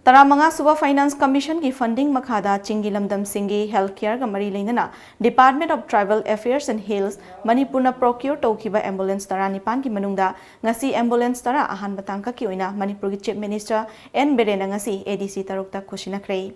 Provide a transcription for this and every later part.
Taramanga Suba Finance Commission ki funding makhada Chingi Lam singi healthcare ga mari leinana Department of Tribal Affairs and Hills Manipur na procure tawkiba ambulance tara nipan ki manungda ngasi ambulance tara Ahanba Tangkakki Oina Manipur ki Chief Minister N Biren ngasi ADC tarukta Khutsinnakhre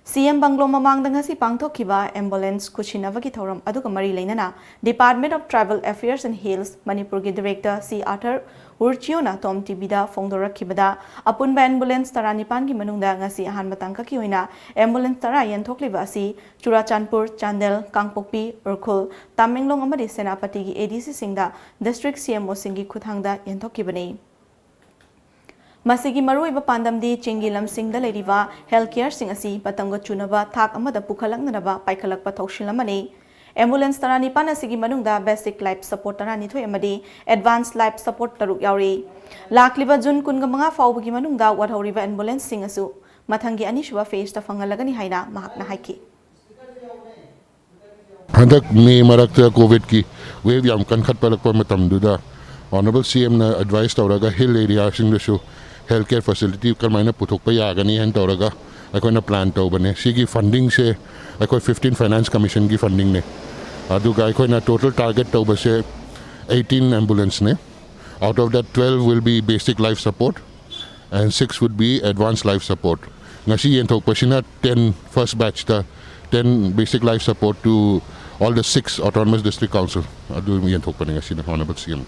CM Banglo mamang ngasi pangthokkiba ambulance Khutsinnakhre thoram aduga mari leinana Department of Tribal Affairs and Hills Manipur ki Director C Arthur Urchiona TOMTV da Fongdorakkibada apunba ambulance tara nipan ki manungda ngasi Ahanba Tangkakki Oina ambulance tara yenthokliba asi Churachandpur Chandel Kangpokpi Urkhul Tamenglong amadi Senapati ki ADC singda district CMO singi khuthangda yenthokibani Masigi maruiba pandamdi Chingi Lam singda leiriba healthcare sing asi patangga chunaba thak amada pukhalaknaba paikhalakpa thokshillamani Ambulance tarani pana sigi manungda basic life support tarani thoi amadi advanced life support taruk yauri lakliba jun kunga manga fawbagi manungda wadhoriba ambulance sing asu mathangi anishuba phase ta fangalagani haina mahakna haiki handak me marakta covid ki wave yam kan khat palakpa matamduda honorable CM na advice tawraga hill area sing the healthcare facility kalmaina puthokpa yagani han tawraga akoina plan tawbane sigi funding se akoi 15 finance commission ki funding ne aduga akoina total target tawbase 18 ambulance ne out of that 12 will be basic life support and 6 would be advanced life support ngashi yenthok pasina 10 first batch ta 10 basic life support to all the 6 autonomous district council adu yenthok pani ngashi na honorable CM